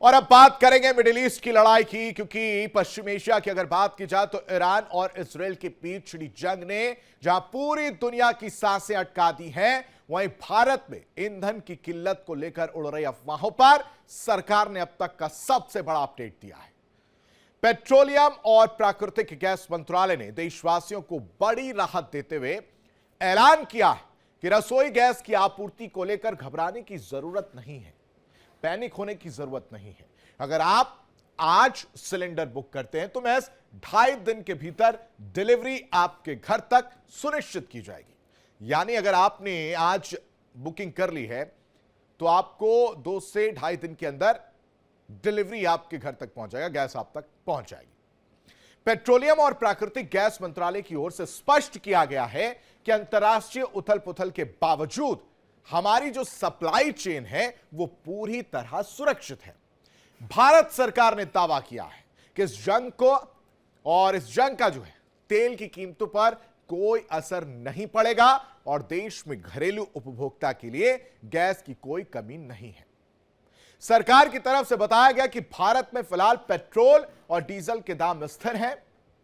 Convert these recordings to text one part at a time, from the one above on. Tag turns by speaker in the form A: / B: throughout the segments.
A: और अब बात करेंगे मिडिल ईस्ट की लड़ाई की, क्योंकि पश्चिम एशिया की अगर बात की जाए तो ईरान और इजराइल के बीच छिड़ी जंग ने जहां पूरी दुनिया की सांसें अटका दी हैं, वहीं भारत में ईंधन की किल्लत को लेकर उड़ रही अफवाहों पर सरकार ने अब तक का सबसे बड़ा अपडेट दिया है। पेट्रोलियम और प्राकृतिक गैस मंत्रालय ने देशवासियों को बड़ी राहत देते हुए ऐलान किया है कि रसोई गैस की आपूर्ति को लेकर घबराने की जरूरत नहीं है, पैनिक होने की जरूरत नहीं है। अगर आप आज सिलेंडर बुक करते हैं तो महज 2.5 दिन के भीतर डिलीवरी आपके घर तक सुनिश्चित की जाएगी। यानी अगर आपने आज बुकिंग कर ली है तो आपको 2 से 2.5 दिन के अंदर डिलीवरी आपके घर तक पहुंच जाएगा, गैस आप तक पहुंच जाएगी। पेट्रोलियम और प्राकृतिक गैस मंत्रालय की ओर से स्पष्ट किया गया है कि अंतर्राष्ट्रीय उथल पुथल के बावजूद हमारी जो सप्लाई चेन है वो पूरी तरह सुरक्षित है। भारत सरकार ने दावा किया है कि इस जंग का जो है तेल की कीमतों पर कोई असर नहीं पड़ेगा और देश में घरेलू उपभोक्ता के लिए गैस की कोई कमी नहीं है। सरकार की तरफ से बताया गया कि भारत में फिलहाल पेट्रोल और डीजल के दाम स्थिर हैं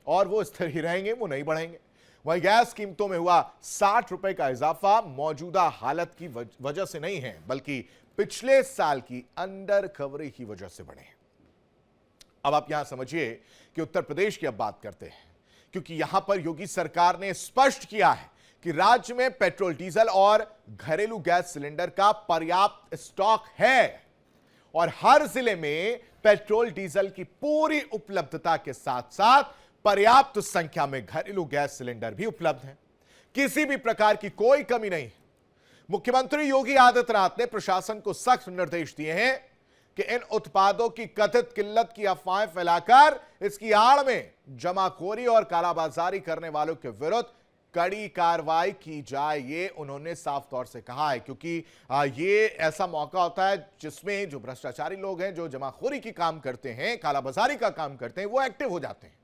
A: और वो स्थिर ही रहेंगे, वो नहीं बढ़ेंगे। वहीं गैस कीमतों में हुआ 60 रुपए का इजाफा मौजूदा हालत की वजह से नहीं है, बल्कि पिछले साल की अंडर कवरी की वजह से बढ़े हैं। अब आप यहां समझिए कि उत्तर प्रदेश की अब बात करते हैं, क्योंकि यहां पर योगी सरकार ने स्पष्ट किया है कि राज्य में पेट्रोल, डीजल और घरेलू गैस सिलेंडर का पर्याप्त स्टॉक है और हर जिले में पेट्रोल डीजल की पूरी उपलब्धता के साथ साथ पर्याप्त संख्या में घरेलू गैस सिलेंडर भी उपलब्ध हैं। किसी भी प्रकार की कोई कमी नहीं है। मुख्यमंत्री योगी आदित्यनाथ ने प्रशासन को सख्त निर्देश दिए हैं कि इन उत्पादों की कथित किल्लत की अफवाहें फैलाकर इसकी आड़ में जमाखोरी और कालाबाजारी करने वालों के विरुद्ध कड़ी कार्रवाई की जाए, ये उन्होंने साफ तौर से कहा है। क्योंकि ये ऐसा मौका होता है जिसमें जो भ्रष्टाचारी लोग हैं, जो जमाखोरी की काम करते हैं, कालाबाजारी का काम करते हैं, वो एक्टिव हो जाते हैं।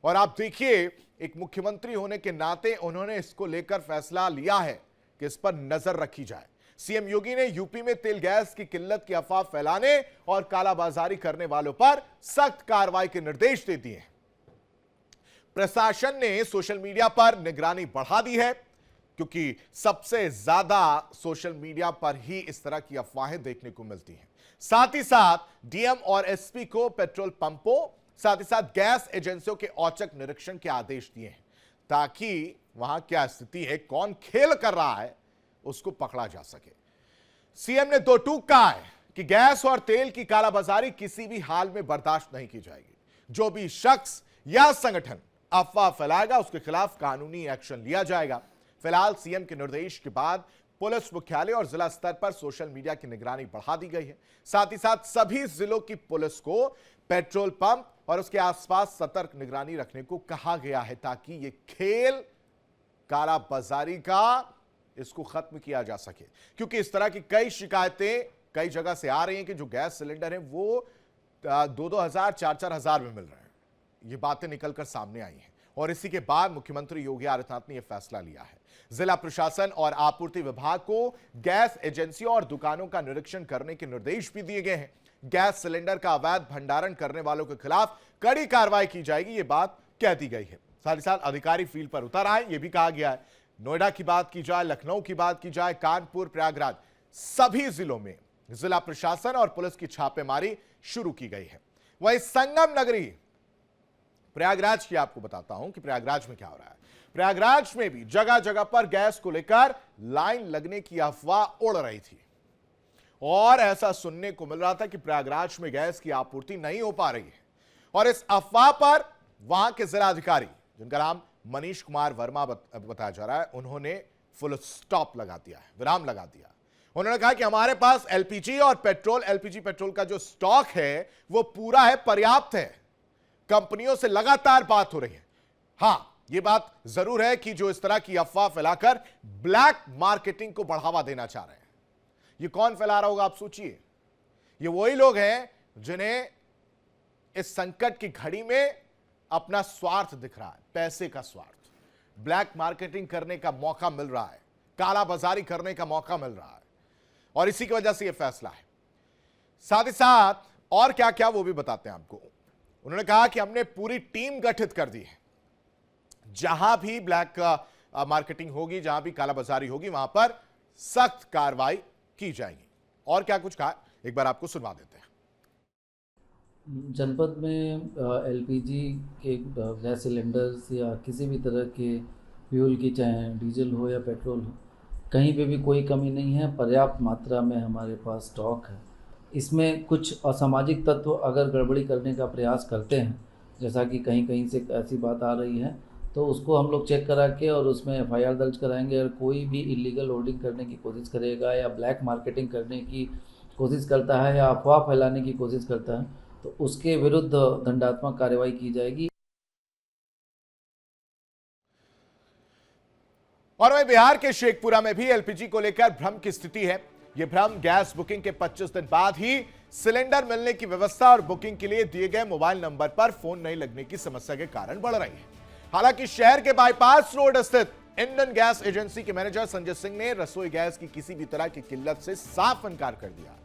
A: और आप देखिए, एक मुख्यमंत्री होने के नाते उन्होंने इसको लेकर फैसला लिया है कि इस पर नजर रखी जाए। सीएम योगी ने यूपी में तेल गैस की किल्लत की अफवाह फैलाने और कालाबाजारी करने वालों पर सख्त कार्रवाई के निर्देश दे दिए हैं। प्रशासन ने सोशल मीडिया पर निगरानी बढ़ा दी है, क्योंकि सबसे ज्यादा सोशल मीडिया पर ही इस तरह की अफवाहें देखने को मिलती हैं। साथ ही साथ डीएम और एसपी को पेट्रोल पंपों, साथ ही साथ गैस एजेंसियों के औचक निरीक्षण के आदेश दिए हैं, ताकि वहां क्या स्थिति है, कौन खेल कर रहा है, उसको पकड़ा जा सके। सीएम ने 2 टूक कहा है कि गैस और तेल की कालाबाजारी किसी भी हाल में बर्दाश्त नहीं की जाएगी। जो भी शख्स या संगठन अफवाह फैलाएगा उसके खिलाफ कानूनी एक्शन लिया जाएगा। फिलहाल सीएम के निर्देश के बाद पुलिस मुख्यालय और जिला स्तर पर सोशल मीडिया की निगरानी बढ़ा दी गई है। साथ ही साथ सभी जिलों की पुलिस को पेट्रोल पंप और उसके आसपास सतर्क निगरानी रखने को कहा गया है, ताकि ये खेल कालाबाजारी का इसको खत्म किया जा सके। क्योंकि इस तरह की कई शिकायतें कई जगह से आ रही हैं कि जो गैस सिलेंडर हैं वो 2-2 हजार 4-4 हजार में मिल रहे हैं। ये बातें निकलकर सामने आई हैं और इसी के बाद मुख्यमंत्री योगी आदित्यनाथ ने यह फैसला लिया है। जिला प्रशासन और आपूर्ति विभाग को गैस एजेंसियों और दुकानों का निरीक्षण करने के निर्देश भी दिए गए हैं। गैस सिलेंडर का अवैध भंडारण करने वालों के खिलाफ कड़ी कार्रवाई की जाएगी, ये बात कह दी गई है। साथ ही साथ अधिकारी फील्ड पर उतर आए, यह भी कहा गया है। नोएडा की बात की जाए, लखनऊ की बात की जाए, कानपुर, प्रयागराज, सभी जिलों में जिला प्रशासन और पुलिस की छापेमारी शुरू की गई है। वहीं संगम नगरी प्रयागराज की आपको बताता हूं कि प्रयागराज में क्या हो रहा है। प्रयागराज में भी जगह जगह पर गैस को लेकर लाइन लगने की अफवाह उड़ रही थी और ऐसा सुनने को मिल रहा था कि प्रयागराज में गैस की आपूर्ति नहीं हो पा रही है। और इस अफवाह पर वहां के जिलाधिकारी, जिनका नाम मनीष कुमार वर्मा बताया जा रहा है, उन्होंने फुल स्टॉप लगा दिया है, विराम लगा दिया। उन्होंने कहा कि हमारे पास एलपीजी पेट्रोल का जो स्टॉक है वो पूरा है, पर्याप्त है। कंपनियों से लगातार बात हो रही है। हां, यह बात जरूर है कि जो इस तरह की अफवाह फैलाकर ब्लैक मार्केटिंग को बढ़ावा देना चाह रहे हैं, ये कौन फैला रहा होगा आप सोचिए। ये वही लोग हैं जिन्हें इस संकट की घड़ी में अपना स्वार्थ दिख रहा है, पैसे का स्वार्थ। ब्लैक मार्केटिंग करने का मौका मिल रहा है, कालाबाजारी करने का मौका मिल रहा है और इसी की वजह से यह फैसला है। साथ ही साथ और क्या क्या वो भी बताते हैं आपको। उन्होंने कहा कि हमने पूरी टीम गठित कर दी है, जहां भी ब्लैक मार्केटिंग होगी, जहां भी कालाबाजारी होगी, वहां पर सख्त कार्रवाई की जाएगी। और क्या कुछ कहा, एक बार आपको सुनवा देते हैं।
B: जनपद में एलपीजी के गैस सिलेंडर्स या किसी भी तरह के फ्यूल की, चाहे डीजल हो या पेट्रोल हो, कहीं पे भी कोई कमी नहीं है। पर्याप्त मात्रा में हमारे पास स्टॉक है। इसमें कुछ असामाजिक तत्व अगर गड़बड़ी करने का प्रयास करते हैं, जैसा कि कहीं कहीं से ऐसी बात आ रही है, तो उसको हम लोग चेक करा के और उसमें एफआईआर दर्ज कराएंगे। और कोई भी इलीगल होर्डिंग करने की कोशिश करेगा या ब्लैक मार्केटिंग करने की कोशिश करता है या अफवाह फैलाने की कोशिश करता है, तो उसके विरुद्ध दंडात्मक कार्रवाई की जाएगी।
A: और वहीं बिहार के शेखपुरा में भी एलपीजी को लेकर भ्रम की स्थिति है। यह भ्रम गैस बुकिंग के 25 दिन बाद ही सिलेंडर मिलने की व्यवस्था और बुकिंग के लिए दिए गए मोबाइल नंबर पर फोन नहीं लगने की समस्या के कारण बढ़ रही है। हालांकि शहर के बाईपास रोड स्थित इंडियन गैस एजेंसी के मैनेजर संजय सिंह ने रसोई गैस की किसी भी तरह की किल्लत से साफ इनकार कर दिया।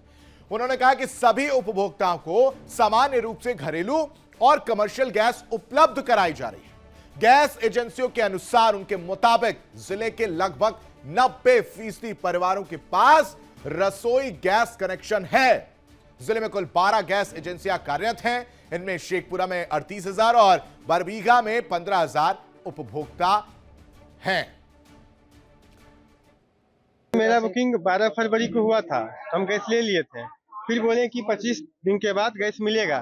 A: उन्होंने कहा कि सभी उपभोक्ताओं को सामान्य रूप से घरेलू और कमर्शियल गैस उपलब्ध कराई जा रही है। गैस एजेंसियों के अनुसार, उनके मुताबिक जिले के लगभग 90% परिवारों के पास रसोई गैस कनेक्शन है। जिले में कुल 12 गैस एजेंसियां कार्यरत हैं। इनमें शेखपुरा में 38,000 और बरबीघा में 15,000 उपभोक्ता हैं।
C: मेरा बुकिंग 12 फरवरी को हुआ था, तो हम गैस ले लिए थे। फिर बोले कि 25 दिन के बाद गैस मिलेगा,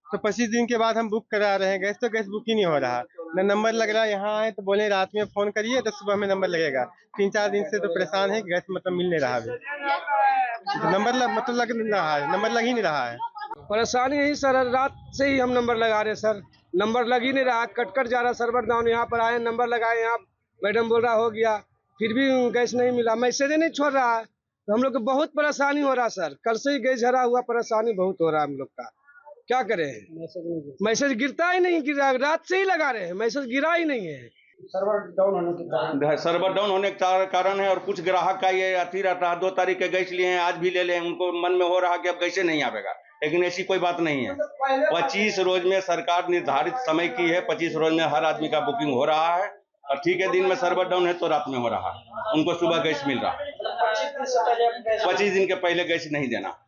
C: तो 25 दिन के बाद हम बुक करा रहे हैं गैस, तो गैस बुक ही नहीं हो रहा, न नंबर लग रहा। यहाँ आए तो बोले रात में फोन करिए तो सुबह में नंबर लगेगा। 3-4 दिन से तो परेशान है, गैस मतलब मिल नहीं रहा अभी। तो मतलब लग नहीं रहा है, नंबर लग ही नहीं रहा है।
D: परेशानी यही सर, रात से ही हम नंबर लगा रहे सर, नंबर लग ही नहीं रहा, कट जा रहा, सर्वर डाउन। यहाँ पर आए, नंबर लगाए, यहाँ मैडम बोल रहा हो गया, फिर भी गैस नहीं मिला, मैसेज नहीं छोड़ रहा है। तो हम लोग को बहुत परेशानी हो रहा सर, कल से ही गैस झरा हुआ, परेशानी बहुत हो रहा है हम लोग का। क्या करें, मैसेज गिरता ही नहीं, गिरा, रात से ही लगा रहे हैं, मैसेज गिरा ही नहीं है।
E: सर्वर डाउन होने के कारण है। और कुछ ग्राहक का ये अति रहता है, 2 तारीख के गैस लिए हैं, आज भी ले लें, उनको मन में हो रहा कि अब गैसे नहीं आवेगा, लेकिन ऐसी कोई बात नहीं है। 25 रोज में सरकार निर्धारित समय की है, 25 रोज में हर आदमी का बुकिंग हो रहा है। और ठीक है, दिन में सर्वर डाउन है तो रात में हो रहा है, उनको सुबह गैस मिल रहा है। 25 दिन के पहले गैस नहीं देना।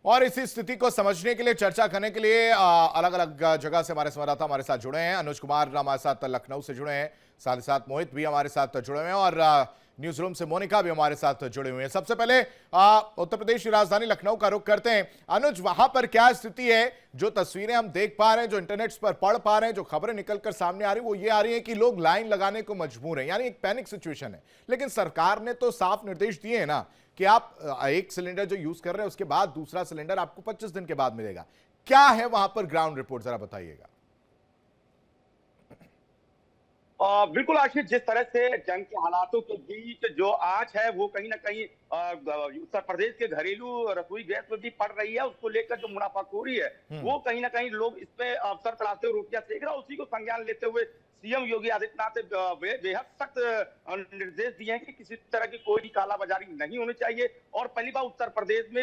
A: और इसी स्थिति को समझने के लिए, चर्चा करने के लिए अलग अलग जगह से हमारे संवाददाता हमारे साथ जुड़े हैं। अनुज कुमार हमारे साथ लखनऊ से जुड़े हैं, साथ ही साथ मोहित भी हमारे साथ जुड़े हुए हैं और न्यूज रूम से मोनिका भी हमारे साथ जुड़े हुए हैं। सबसे पहले उत्तर प्रदेश की राजधानी लखनऊ का रुख करते हैं। अनुज, वहां पर क्या स्थिति है? जो तस्वीरें हम देख पा रहे हैं, जो इंटरनेट पर पढ़ पा रहे हैं, जो खबरें निकलकर सामने आ रही है, वो ये आ रही है कि लोग लाइन लगाने को मजबूर हैं, यानी एक पैनिक सिचुएशन है। लेकिन सरकार ने तो साफ निर्देश दिए हैं ना कि आप एक सिलेंडर जो यूज कर रहे हैं उसके बाद दूसरा सिलेंडर आपको 25 दिन के बाद मिलेगा। क्या है वहां पर ग्राउंड रिपोर्ट, जरा बताइएगा।
F: बिल्कुल आशीष, जिस तरह से जंग के हालातों के बीच जो आंच है वो कहीं ना कहीं उत्तर प्रदेश के घरेलू रसोई गैस में भी पड़ रही है, उसको लेकर जो मुनाफाखोरी है वो कहीं ना कहीं लोग इस पे अवसर तलाशते हुए रोटियां सेक रहे हैं। उसी को संज्ञान लेते हुए सीएम योगी आदित्यनाथ ने बेहद सख्त निर्देश दिए हैं कि किसी तरह की कोई कालाबाजारी नहीं होनी चाहिए। और पहली बार उत्तर प्रदेश में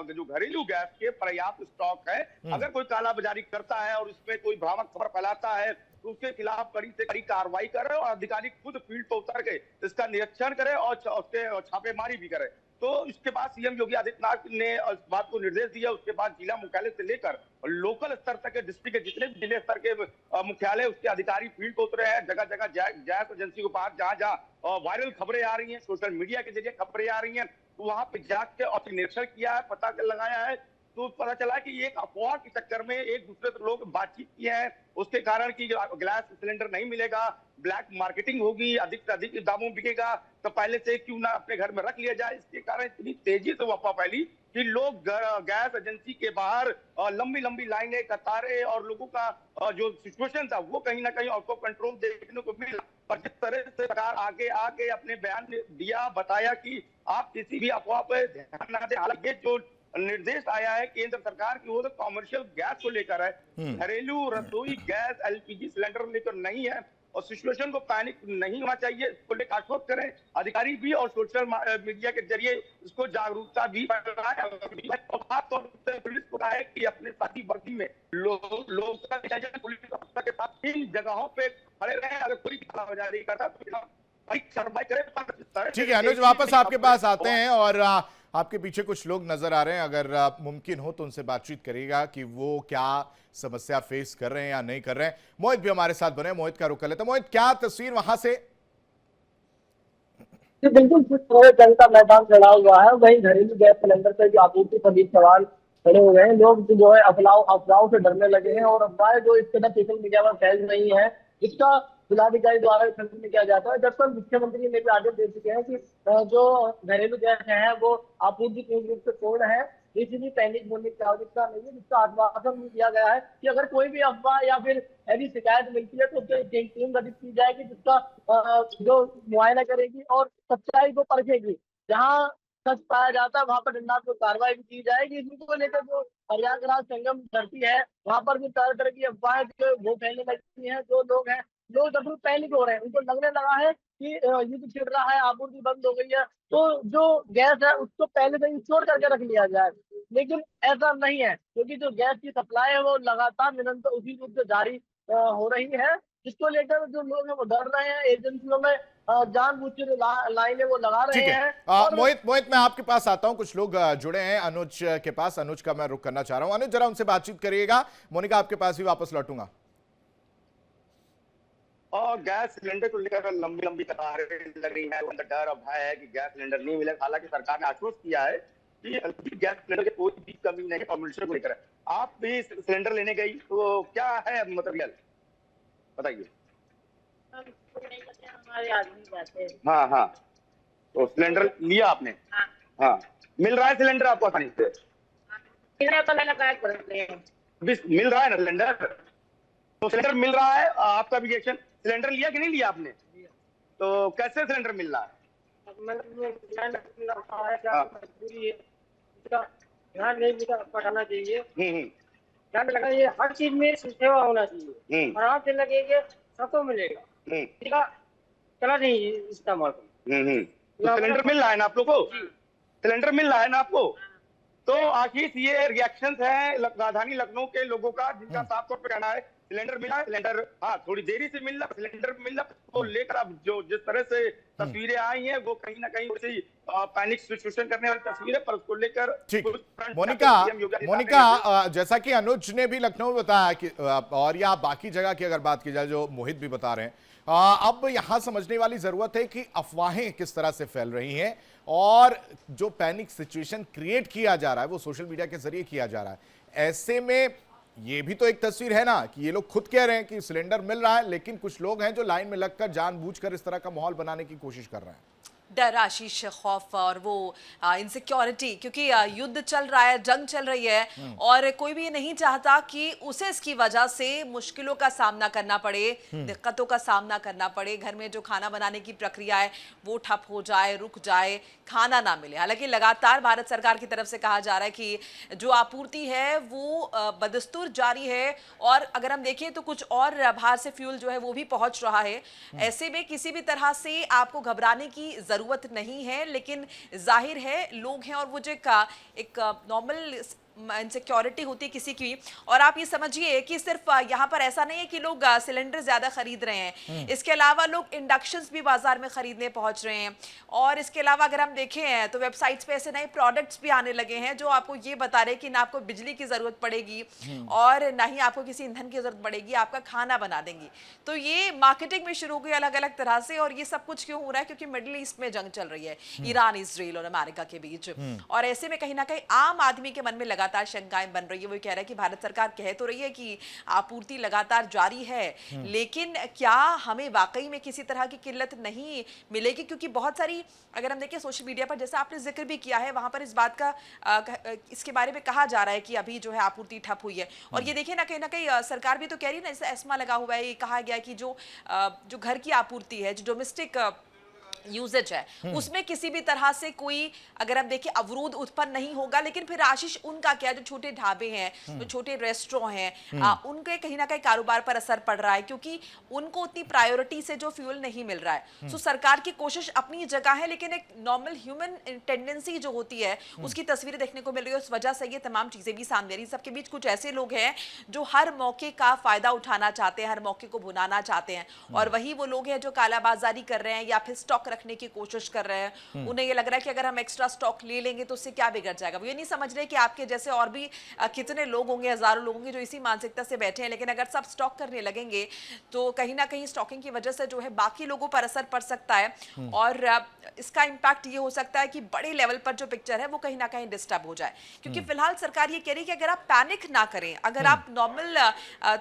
F: जो घरेलू गैस के पर्याप्त स्टॉक है, अगर कोई कालाबाजारी करता है और इसमें कोई भ्रामक खबर फैलाता है तो उसके खिलाफ कड़ी से कड़ी कार्रवाई करे और अधिकारी खुद फील्ड पर उतर के इसका निरीक्षण करे और उसके छापेमारी भी करे। तो इसके बाद सीएम योगी आदित्यनाथ ने इस बात को निर्देश दिया। उसके बाद जिला मुख्यालय से लेकर लोकल स्तर तक के डिस्ट्रिक्ट के जितने भी जिले स्तर के मुख्यालय, उसके अधिकारी फील्ड पर उतरे हैं। जगह जगह गैस एजेंसी के पास जहां जहां वायरल खबरें आ रही हैं, सोशल मीडिया के जरिए खबरें आ रही हैं, तो वहां पे जाके और निरीक्षण किया है, पता लगाया है, तो पता चला कि एक अफवाह के चक्कर में एक दूसरे से लोग बातचीत किए हैं, उसके कारण की गैस सिलेंडर नहीं मिलेगा, ब्लैक मार्केटिंग होगी, अधिक से अधिक दामों में बिकेगा, तो पहले से क्यों ना अपने घर में रख लिया जाए। इसके कारण इतनी तेजी से अफवाह फैली कि लोग गैस एजेंसी के बाहर लंबी लंबी लाइनें, कतारें और लोगों का जो सिचुएशन था वो कहीं ना कहीं आउट ऑफ कंट्रोल देखने को मिला। पर जिस तरह से सरकार आगे आके अपने बयान दिया, बताया कि आप किसी भी अफवाह पर ध्यान न दें। हालांकि जो निर्देश आया है केंद्र सरकार की, वो तो कॉमर्शियल गैस को लेकर है, घरेलू रसोई गैस एलपीजी सिलेंडर लेकर नहीं है। और सिचुएशन को पैनिक नहीं होना चाहिए, इसको लेकर आश्वस्त करें अधिकारी भी और सोशल मीडिया के जरिए इसको जागरूकता भी बढ़ाएं। और खासतौर पर पुलिस को कहा है कि अपने साथी वर्दी में लोग पुलिस अफसर के साथ इन जगहों पे खड़े रहें। अगर कोई आवाजाही करता तो
A: ठीक है अनुज, वापस आपके पास आते हैं और आपके पीछे कुछ लोग नजर आ रहे हैं, अगर मुमकिन हो तो उनसे बातचीत करिएगा कि वो क्या समस्या फेस कर रहे हैं या नहीं कर रहे हैं। मोहित भी हमारे साथ बने, मोहित का रुख कर लेते हैं। मोहित, क्या तस्वीर वहां से?
G: बिल्कुल कुछ जंग का मैदान चढ़ा हुआ है, वहीं घरेलू गैस सिलेंडर से भी आपूर्ति पर भी सवाल खड़े हो गए हैं। लोग जो है अफवाहों से डरने लगे हैं और अफवाहें जो इस तरह सोशल मीडिया पर फैल रही है, इसका जिलाधिकारी द्वारा खंडन किया जाता है। दरअसल मुख्यमंत्री ने भी आदेश दे चुके हैं कि जो घरेलू गैस है वो आपूर्ति पूर्ण रूप से पूर्ण है, इसीलिए पैनिक होने की आवश्यकता नहीं है। जिसका आश्वासन भी दिया गया है कि अगर कोई भी अफवाह या फिर ऐसी शिकायत मिलती है तो टीम गठित की जाएगी, जिसका जो मुआयना करेगी और सच्चाई को परखेगी। जहाँ सच पाया जाता है वहां पर दंडात्मक कार्रवाई भी की जाएगी। इसी को लेकर जो प्रयागराज संगम धरती है वहां पर भी तरह तरह की अफवाहें वो फैलने लगती हैं। जो लोग हैं, लोग जब पैनिक हो रहे हैं, उनको लगने लगा है कि युद्ध छिड़ रहा है, आपूर्ति बंद हो गई है, तो जो गैस है उसको पहले से ही स्टोर करके रख लिया जाए। लेकिन ऐसा नहीं है, क्योंकि जो गैस की सप्लाई है वो लगातार निरंतर उसी रूप से जारी हो रही है, जिसको लेकर जो लोग हैं वो डर रहे हैं। एजेंसियों में जानबूझ के लाइनें वो लगा रहे
A: ठीक है
G: हैं।
A: मोहित मैं आपके पास आता हूं। कुछ लोग जुड़े हैं अनुज के पास, अनुज का मैं रुख करना चाह रहा हूं। अनुज, जरा उनसे बातचीत करिएगा। मोनिका, आपके पास भी वापस लौटूंगा।
F: और गैस सिलेंडर को लेकर लंबी लंबी कतारें लग रही है, उनका डर और भय है कि गैस सिलेंडर नहीं मिलेगा। हालांकि सरकार ने आश्वस्त किया है कि गैस सिलेंडर की कोई भी कमी नहीं है। कमर्शियल को लेकर आप भी सिलेंडर लेने गई तो क्या है मटेरियल बताइए?
G: हमारे आदमी जाते हैं।
F: हाँ हाँ, तो सिलेंडर लिया आपने? हाँ, मिल रहा है सिलेंडर आपको आसानी से? मिल रहा है ना सिलेंडर? तो सिलेंडर मिल रहा है, आपका ऑब्जेक्शन? सिलेंडर लिया कि नहीं लिया आपने? तो कैसे सिलेंडर मिल रहा है?
G: ध्यान नहीं पढ़ाना चाहिए। ध्यान लगा, ये हर चीज में सेवा होना चाहिए। आराम से लगेगा, सबको मिलेगा। चला नहीं इस्तेमाल।
F: तो सिलेंडर मिल रहा है ना आप लोग को? सिलेंडर मिल रहा है ना आपको? तो आखिर ये रिएक्शंस हैं राजधानी लखनऊ के लोगों का, जिनका साफ तौर पर कहना है सिलेंडर मिला है। सिलेंडर हाँ थोड़ी देरी से मिल रहा, सिलेंडर मिल रहा तो लेकर अब जो जिस तरह से तस्वीरें आई हैं वो कहीं ना कहीं वैसे पैनिक सिचुएशन करने वाली तस्वीर है। पर उसको लेकर
A: ठीक, मोनिका जैसा कि अनुज ने भी लखनऊ में बताया कि और या बाकी जगह की अगर बात की जाए जो मोहित भी बता रहे हैं, अब यहां समझने वाली जरूरत है कि अफवाहें किस तरह से फैल रही हैं और जो पैनिक सिचुएशन क्रिएट किया जा रहा है वो सोशल मीडिया के जरिए किया जा रहा है। ऐसे में ये भी तो एक तस्वीर है ना कि ये लोग खुद कह रहे हैं कि सिलेंडर मिल रहा है, लेकिन कुछ लोग हैं जो लाइन में लगकर जानबूझकर इस तरह का माहौल बनाने की कोशिश कर रहे हैं।
H: डर, आशीष, खौफ और वो इनसिक्योरिटी, क्योंकि युद्ध चल रहा है, जंग चल रही है और कोई भी नहीं चाहता कि उसे इसकी वजह से मुश्किलों का सामना करना पड़े, दिक्कतों का सामना करना पड़े। घर में जो खाना बनाने की प्रक्रिया है वो ठप हो जाए, रुक जाए, खाना ना मिले। हालांकि लगातार भारत सरकार की तरफ से कहा जा रहा है कि जो आपूर्ति है वो बदस्तूर जारी है और अगर हम देखें तो कुछ और बाहर से फ्यूल जो है वो भी पहुंच रहा है। ऐसे में किसी भी तरह से आपको घबराने की जरूरत नहीं है, लेकिन जाहिर है लोग हैं और वो जो एक नॉर्मल इनसिक्योरिटी होती है किसी की। और आप ये समझिए कि सिर्फ यहाँ पर ऐसा नहीं है कि लोग सिलेंडर ज्यादा खरीद रहे हैं, इसके अलावा लोग इंडक्शंस भी बाजार में खरीदने पहुंच रहे हैं। और इसके अलावा अगर हम देखें तो वेबसाइट्स पे ऐसे नए प्रोडक्ट्स भी आने लगे हैं जो आपको ये बता रहे हैं कि ना आपको बिजली की जरूरत पड़ेगी और ना ही आपको किसी ईंधन की जरूरत पड़ेगी, आपका खाना बना देंगी। तो ये मार्केटिंग में शुरू हो गई अलग अलग तरह से। और ये सब कुछ क्यों हो रहा है? क्योंकि मिडिल ईस्ट में जंग चल रही है, ईरान, इजराइल और अमेरिका के बीच। और ऐसे में कहीं ना कहीं आम आदमी के मन में लगातार शंकाएं बन रही है। वो कह रहा है कि भारत सरकार कह तो रही है कि आपूर्ति लगातार जारी है, लेकिन क्या हमें वाकई में किसी तरह की किल्लत नहीं मिलेगी? क्योंकि बहुत सारी अगर हम देखें सोशल मीडिया पर, जैसा आपने जिक्र भी किया है, वहां पर इस बात का इसके बारे में कहा जा रहा है कि अभी जो है आपूर्ति ठप हुई है। और ये देखिए ना कहीं सरकार भी तो कह रही है ना, जैसे एस्मा लगा हुआ है, ये कहा गया कि जो घर की आपूर्ति है, जो डोमेस्टिक यूजेज है उसमें किसी भी तरह से कोई अगर हम देखें अवरोध उत्पन्न नहीं होगा। लेकिन फिर आशीष उनका क्या, जो छोटे ढाबे हैं, जो छोटे रेस्टोरेंट हैं, उनके कहीं ना कहीं कारोबार पर असर पड़ रहा है क्योंकि उनको उतनी प्रायोरिटी से जो फ्यूल नहीं मिल रहा है। सो सरकार की कोशिश अपनी जगह है, लेकिन एक नॉर्मल ह्यूमन टेंडेंसी जो होती है उसकी तस्वीरें देखने को मिल रही है। उस वजह से ये तमाम चीजें भी सामने आ रही। सबके बीच कुछ ऐसे लोग हैं जो हर मौके का फायदा उठाना चाहते हैं, हर मौके को भुनाना चाहते हैं, और वही वो लोग हैं जो कालाबाजारी कर रहे हैं या फिर स्टॉक रखने की कोशिश कर रहे हैं। उन्हें ये लग रहा है कि अगर हम एक्स्ट्रा स्टॉक ले लेंगे तो उससे क्या बिगड़ जाएगा। वो ये नहीं समझ रहे कि आपके जैसे और भी कितने लोग होंगे, हजारों लोग होंगे जो इसी मानसिकता से बैठे हैं। लेकिन अगर सब स्टॉक करने लगेंगे तो कहीं ना कहीं स्टॉकिंग की वजह से जो है बाकी लोगों पर असर पड़ सकता है, और इसका इंपैक्ट ये हो सकता है कि बड़े लेवल पर जो पिक्चर है वो कहीं ना कहीं डिस्टर्ब हो जाए। क्योंकि फिलहाल सरकार ये कह रही है कि अगर आप पैनिक ना करें, अगर आप नॉर्मल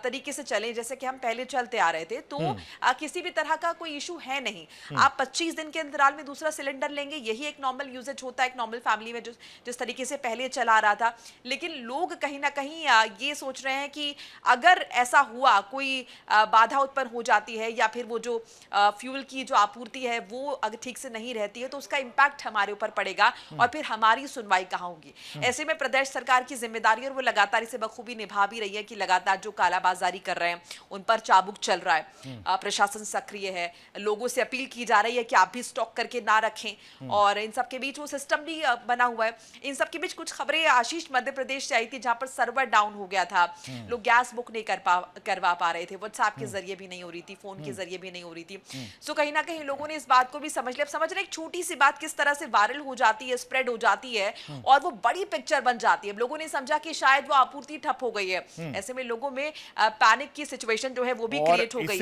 H: तरीके से चलें जैसे कि हम पहले चलते आ रहे थे, तो किसी भी तरह का कोई इशू है नहीं। आप 25 दिन के अंतराल में दूसरा सिलेंडर लेंगे, यही एक नॉर्मल यूजेज होता है एक नॉर्मल फैमिली में जो जिस तरीके से पहले चला रहा था। लेकिन लोग कहीं ना कहीं ये सोच रहे हैं कि अगर ऐसा हुआ, कोई बाधा उत्पन्न हो जाती है या फिर वो जो फ्यूल की जो आपूर्ति है वो अगर ठीक से नहीं रहती है तो उसका इंपैक्ट हमारे ऊपर पड़ेगा और फिर हमारी सुनवाई कहाँ होगी। ऐसे में प्रदेश सरकार की जिम्मेदारी, और वो लगातार इसे बखूबी निभा भी रही है कि लगातार जो कालाबाजारी कर रहे हैं उन पर चाबुक चल रहा है। प्रशासन सक्रिय है, लोगों से अपील की जा रही है कि आप भी स्टॉक करके ना रखें, और इन सब के बीच वो सिस्टम भी बना हुआ है। इन सब के बीच कुछ खबरें आशीष मध्य प्रदेश से आई थी जहां पर सर्वर डाउन हो गया था, लोग गैस बुक नहीं करवा पा रहे थे, व्हाट्सएप के जरिए भी नहीं हो रही थी, फोन के जरिए भी नहीं हो रही थी। सो कहीं ना कहीं लोगों ने इस बात को भी समझ लिया। समझ रहे एक छोटी सी बात किस तरह से वायरल हो जाती है, स्प्रेड हो जाती है और वो बड़ी पिक्चर बन जाती है। लोगों ने समझा कि शायद वो आपूर्ति ठप हो गई है, ऐसे में लोगों में पैनिक की सिचुएशन जो है वो भी क्रिएट हो गई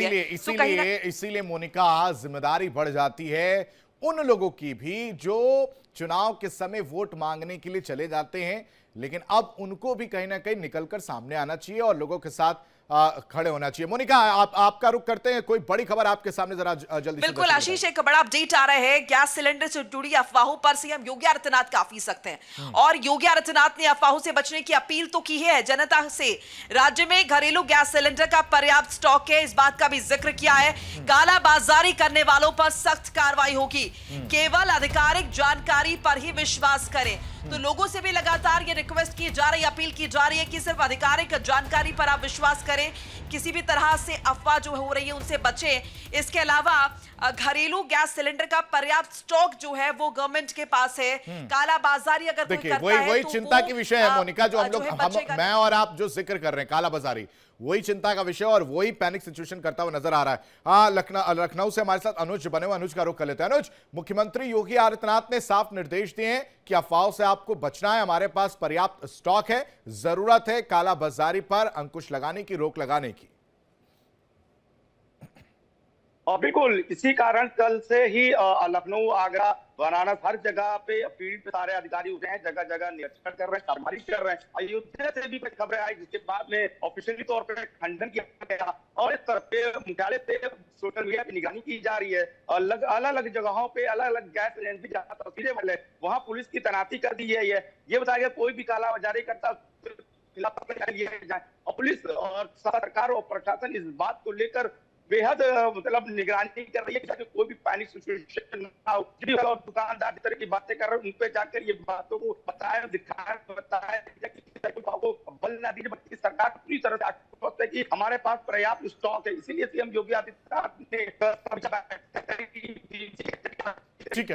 H: है।
A: इसीलिए मोनिका जिम्मेदारी बढ़ जाती है उन लोगों की भी जो चुनाव के समय वोट मांगने के लिए चले जाते हैं, लेकिन अब उनको भी कहीं ना कहीं निकलकर सामने आना चाहिए और लोगों के साथ खड़े होना चाहिए। मोनिका, आपका रुख करते हैं, कोई बड़ी खबर आपके सामने जरा जल्दी।
H: बिल्कुल आशीष, एक बड़ा अपडेट आ रहा है। गैस सिलेंडर से जुड़ी अफवाहों पर सीएम योगी आदित्यनाथ काफी सख्त हैं और योगी आदित्यनाथ ने अफवाहों से बचने की अपील तो की है जनता से। राज्य में घरेलू गैस सिलेंडर का पर्याप्त स्टॉक है, इस बात का भी जिक्र किया है। कालाबाजारी करने वालों पर सख्त कार्रवाई होगी, केवल आधिकारिक जानकारी पर ही विश्वास करें। तो लोगों से भी लगातार ये रिक्वेस्ट की जा रही है, अपील की जा रही है कि सिर्फ आधिकारिक जानकारी पर आप विश्वास करें, किसी भी तरह से अफवाह जो हो रही है उनसे बचें। इसके अलावा घरेलू गैस सिलेंडर का पर्याप्त स्टॉक जो है वो गवर्नमेंट के पास है। कालाबाजारी अगर कोई करता है
A: वही
H: तो
A: चिंता की विषय है मोनिका, जो हम लोग मैं और आप जो जिक्र कर रहे हैं कालाबाजारी, वही चिंता का विषय और वही पैनिक सिचुएशन करता हुआ नजर आ रहा है। लखनऊ से हमारे साथ अनुज बने हुए, अनुज का रुख कर लेते हैं। अनुज, मुख्यमंत्री योगी आदित्यनाथ ने साफ निर्देश दिए हैं कि अफवाहों से आपको बचना है, हमारे पास पर्याप्त स्टॉक है, जरूरत है कालाबाजारी पर अंकुश लगाने की, रोक लगाने की।
F: और बिल्कुल इसी कारण कल से ही लखनऊ, आगरा, वाराणसी हर जगह पे फील्ड पे सारे अधिकारी उठे हैं, जगह जगह निरीक्षण कर रहे हैं, छापेमारी कर रहे हैं। अयोध्या से भी कुछ खबरें आई जिसके बाद में ऑफिशियली तौर पर खंडन किया गया और इस तरफ पे मुख्यालय पे सोशल मीडिया पे निगरानी की जा रही है। अलग अलग जगहों पे अलग अलग गैस सिलेंडर जहां तस्वीरें वाले वहां पुलिस की तैनाती कर दी है। ये बताया गया कोई भी कालाबाजारी करता खिलाफ जाए, और पुलिस और सरकार और प्रशासन इस बात को लेकर बेहद मतलब निगरानी कर रही है कि कोई भी पैनिक सिचुएशन ना हो। और दुकानदार इस तरह की बातें कर रहे हैं, उन पे जाकर ये बातों को बताया, दिखाया, बल ना दीजिए। बल्कि सरकार पूरी तरह से आश्वस्त है कि हमारे पास पर्याप्त स्टॉक है। इसीलिए सीएम योगी आदित्यनाथ ने
A: ठीक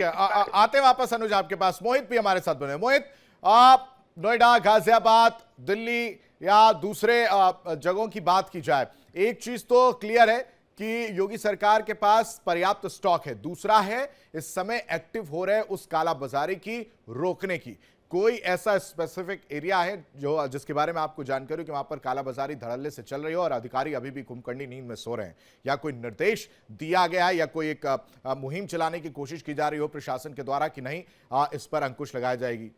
A: है आते वापस अनुज आपके पास। मोहित भी हमारे साथ बने। मोहित, आप नोएडा, गाजियाबाद, दिल्ली या दूसरे जगहों की बात की जाए, एक चीज तो क्लियर है कि योगी सरकार के पास पर्याप्त स्टॉक है, दूसरा है इस समय एक्टिव हो रहे उस कालाबाजारी की रोकने की। कोई ऐसा स्पेसिफिक एरिया है जो जिसके बारे में आपको जानकारी हो कि वहां पर कालाबाजारी धड़ल्ले से चल रही हो और अधिकारी अभी भी कुंभकर्णी नींद में सो रहे हैं, या कोई निर्देश दिया गया है या कोई एक मुहिम चलाने की कोशिश की जा रही हो प्रशासन के द्वारा कि नहीं इस पर अंकुश लगाई जाएगी?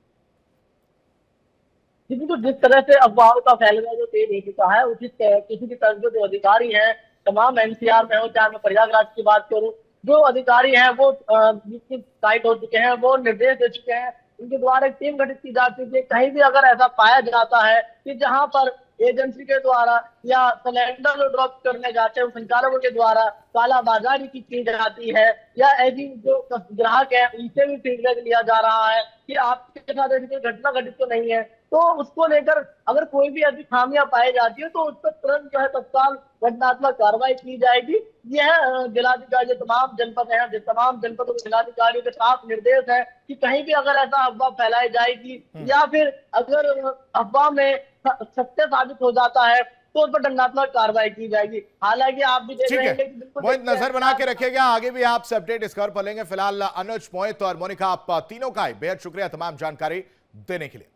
G: तो जिस तरह से अफवाहों का फैलना जो तेज हो चुका है, उचित किसी भी तरह जो अधिकारी हैं तमाम एनसीआर में हो, चाहे मैं प्रयागराज की बात करूं, जो अधिकारी हैं वो टाइट हो चुके हैं, वो निर्देश दे चुके हैं, उनके द्वारा एक टीम गठित की जा चुकी है। कहीं भी अगर ऐसा पाया जाता है कि जहां पर एजेंसी के द्वारा या सिलेंडर जो ड्रॉप करने जाते हैं संचालकों के द्वारा कालाबाजारी की जाती है, या ऐसी जो ग्राहक है उनसे भी फीडबैक लिया जा रहा है कि आपके साथ ऐसी कोई घटना घटित तो नहीं है, तो उसको लेकर अगर कोई भी ऐसी खामियां पाई जाती है तो उस पर तुरंत जो है तत्काल घटनात्मक कार्रवाई की जाएगी। यह जिलाधिकारी तमाम जनपद है, तमाम जनपदों के जिलाधिकारियों के साफ निर्देश है कि कहीं भी अगर ऐसा अफवाह फैलाई जाएगी या फिर अगर अफवाह में सत्य साबित हो जाता है तो उस पर दंडात्मक कार्रवाई की जाएगी। हालांकि आप भी देख
A: ठीक
G: रहे
A: है,
G: हैं कि बिल्कुल
A: मोहित नजर बना के रखिएगा, आगे भी आपसे अपडेट इस खबर पर लेंगे। फिलहाल अनुज, मोहित और मोनिका, आप तीनों का बेहद शुक्रिया तमाम जानकारी देने के लिए।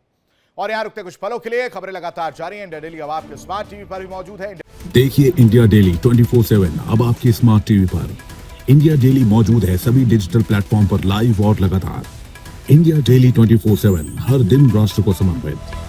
A: और यहाँ रुकते कुछ पलों के लिए, खबरें लगातार जारी हैं। इंडिया डेली अब आपके स्मार्ट टीवी पर भी मौजूद है।
I: देखिए इंडिया डेली 24/7 अब आपके स्मार्ट टीवी पर। इंडिया डेली मौजूद है सभी डिजिटल प्लेटफॉर्म पर लाइव और लगातार। इंडिया डेली 24/7 हर दिन राष्ट्र को समर्पित।